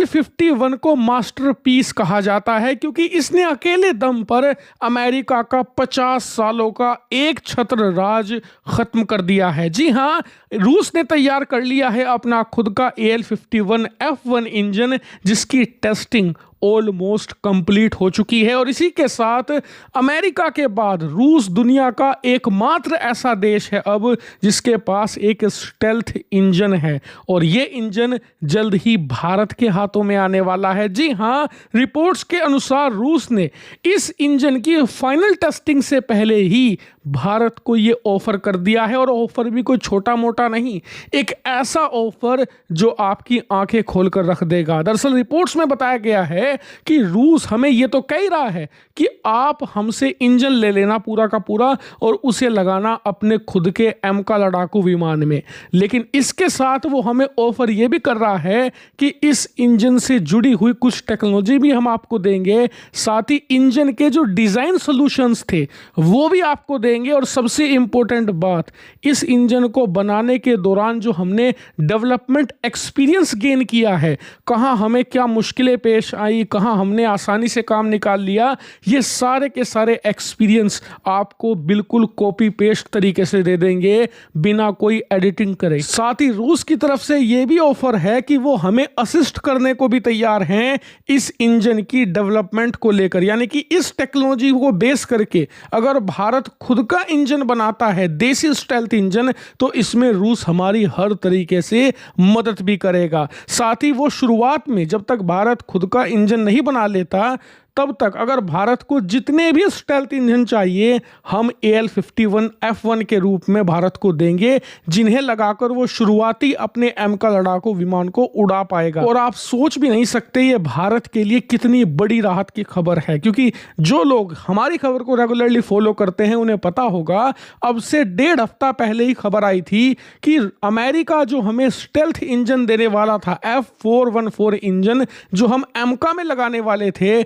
AL-51 को masterpiece कहा जाता है क्योंकि इसने अकेले दम पर अमेरिका का 50 सालों का एक छत्र राज खत्म कर दिया है। जी हाँ, रूस ने तैयार कर लिया है अपना खुद का AL-51 F1 इंजन, जिसकी टेस्टिंग ऑलमोस्ट कंप्लीट हो चुकी है। और इसी के साथ अमेरिका के बाद रूस दुनिया का एकमात्र ऐसा देश है अब जिसके पास एक स्टेल्थ इंजन है, और ये इंजन जल्द ही भारत के हाथों में आने वाला है। जी हाँ, रिपोर्ट्स के अनुसार रूस ने इस इंजन की फाइनल टेस्टिंग से पहले ही भारत को ये ऑफर कर दिया है, और ऑफर भी कोई छोटा मोटा नहीं, एक ऐसा ऑफर जो आपकी आंखें खोलकर रख देगा। दरअसल रिपोर्ट्स में बताया गया है कि रूस हमें ये तो कह रहा है कि आप हमसे इंजन ले लेना पूरा का पूरा और उसे लगाना अपने खुद के एमका लड़ाकू विमान में, लेकिन इसके साथ वो हमें ऑफर ये भी कर रहा है कि इस इंजन से जुड़ी हुई कुछ टेक्नोलॉजी भी हम आपको देंगे, साथ ही इंजन के जो डिजाइन सॉल्यूशंस थे वो भी आपको देंगे। और सबसे इंपॉर्टेंट बात, इस इंजन को बनाने के दौरान जो हमने डेवलपमेंट एक्सपीरियंस गेन किया है, कहां हमें क्या मुश्किलें पेश आई, कहां हमने आसानी से काम निकाल लिया, ये सारे के सारे एक्सपीरियंस आपको बिल्कुल कॉपी पेस्ट तरीके से दे देंगे बिना कोई एडिटिंग करे। साथ ही रूस की तरफ से ये भी ऑफर है कि वो हमें असिस्ट करने को भी तैयार हैं इस इंजन की डेवलपमेंट को लेकर, यानी कि इस टेक्नोलॉजी को बेस करके अगर भारत खुद का इंजन बनाता है, देसी स्टेल्थ इंजन, तो इसमें रूस हमारी हर तरीके से मदद भी करेगा। साथ ही वो शुरुआत में जब तक भारत खुद का इंजन नहीं बना लेता तब तक अगर भारत को जितने भी स्टेल्थ इंजन चाहिए हम AL-51 F1 के रूप में भारत को देंगे, जिन्हें लगाकर वो शुरुआती अपने एमका लड़ाकू विमान को उड़ा पाएगा। और आप सोच भी नहीं सकते ये भारत के लिए कितनी बड़ी राहत की खबर है, क्योंकि जो लोग हमारी खबर को रेगुलरली फॉलो करते हैं उन्हें पता होगा अब से 1.5 हफ्ता पहले ही खबर आई थी कि अमेरिका जो हमें स्टेल्थ इंजन देने वाला था, F414 इंजन जो हम एमका में लगाने वाले थे,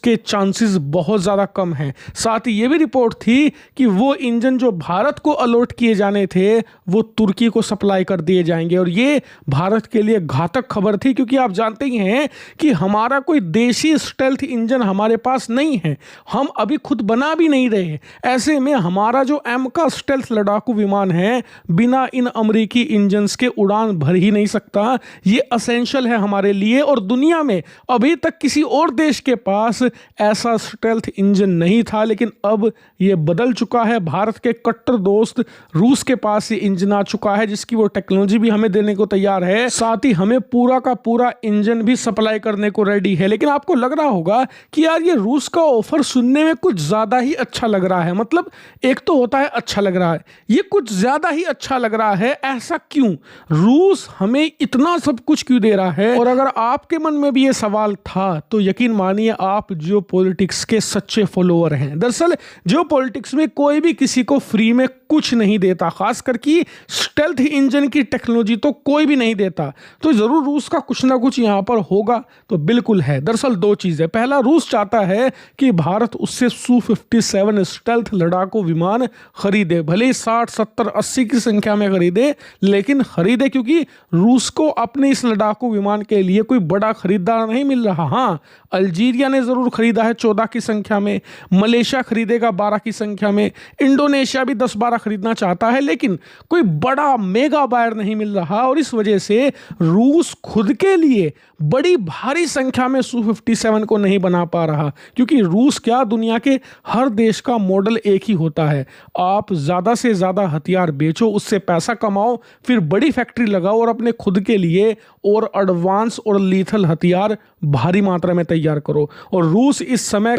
के चांसेस बहुत ज्यादा कम हैं। साथ ही यह भी रिपोर्ट थी कि वो इंजन जो भारत को अलॉट किए जाने थे वो तुर्की को सप्लाई कर दिए जाएंगे, और ये भारत के लिए घातक खबर थी, क्योंकि आप जानते ही हैं कि हमारा कोई देशी स्टेल्थ इंजन हमारे पास नहीं है, हम अभी खुद बना भी नहीं रहे। ऐसे में हमारा जो एमका स्टेल्थ लड़ाकू विमान है बिना इन अमेरिकी इंजन्स के उड़ान भर ही नहीं सकता। ये असेंशियल है हमारे लिए, और दुनिया में अभी तक किसी और देश के पास ऐसा स्टेल्थ इंजन नहीं था, लेकिन अब यह बदल चुका है। भारत के कट्टर दोस्त रूस के पास ये इंजन आ चुका है, जिसकी वो टेक्नोलॉजी भी हमें देने को तैयार है, साथ ही हमें पूरा का पूरा इंजन भी सप्लाई करने को रेडी है। लेकिन आपको लग रहा होगा कि यार ये रूस का ऑफर सुनने में कुछ ज्यादा ही अच्छा लग रहा है, मतलब एक तो होता है अच्छा लग रहा है, ये कुछ ज्यादा ही अच्छा लग रहा है, ऐसा क्यों? रूस हमें इतना सब कुछ क्यों दे रहा है? और अगर आपके मन में भी ये सवाल था तो यकीन मानिए आप जियोपॉलिटिक्स के सच्चे फॉलोअर हैं। दरअसल जियोपॉलिटिक्स में कोई भी किसी को फ्री में कुछ नहीं देता, खास करके स्टेल्थ इंजन की टेक्नोलॉजी तो कोई भी नहीं देता, तो जरूर रूस का कुछ ना कुछ यहां पर होगा, तो बिल्कुल है। दरअसल 2 चीजें, पहला रूस चाहता है कि भारत उससे Su-57 स्टेल्थ लड़ाकू विमान खरीदे, भले ही 60, 70, 80 की संख्या में खरीदे, लेकिन खरीदे, क्योंकि रूस को अपने इस लड़ाकू विमान के लिए कोई बड़ा खरीदार नहीं मिल रहा। हाँ, अल्जीरिया ने जरूर खरीदा है 14 की संख्या में, मलेशिया खरीदेगा 12 की संख्या में, इंडोनेशिया भी 10-12 खरीदना चाहता है, लेकिन कोई बड़ा मेगा बायर नहीं मिल रहा, और इस वजह से रूस खुद के लिए बड़ी भारी संख्या में Su-57 को नहीं बना पा रहा, क्योंकि रूस क्या, दुनिया के हर देश का मॉडल एक ही होता है, आप ज्यादा से ज्यादा हथियार बेचो, उससे पैसा कमाओ, फिर बड़ी फैक्ट्री लगाओ और अपने खुद के लिए और एडवांस और लीथल हथियार भारी मात्रा में तैयार करो। और रूस इस समय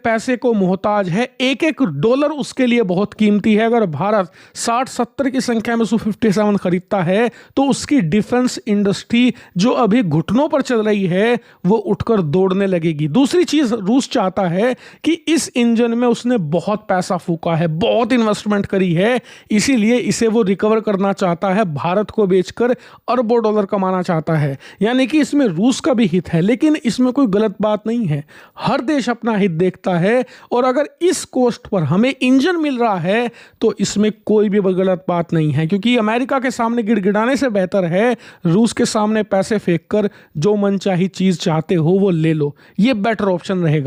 पैसे को मोहताज है, एक एक डॉलर उसके लिए बहुत कीमती है। अगर भारत 60-70 की संख्या में Su-57 खरीदता है तो उसकी डिफेंस इंडस्ट्री जो अभी घुटनों पर चल रही है वो उठकर दौड़ने लगेगी। दूसरी चीज, रूस चाहता है कि इस इंजन में उसने बहुत पैसा फूका है, बहुत इन्वेस्टमेंट करी है, इसीलिए इसे वो रिकवर करना चाहता है, भारत को बेचकर अरबों डॉलर कमाना चाहता है, यानी कि इसमें रूस का भी हित है। लेकिन इसमें कोई गलत बात नहीं है, हर देश अपना हित देखता है, और अगर इस कोस्ट पर हमें इंजन मिल रहा है तो इसमें कोई भी गलत बात नहीं है, क्योंकि अमेरिका के सामने गिड़गिड़ाने से बेहतर है रूस के सामने पैसे फेंक कर जो मनचाही चीज चाहते हो वो ले लो। ये बेटर ऑप्शन रहेगा।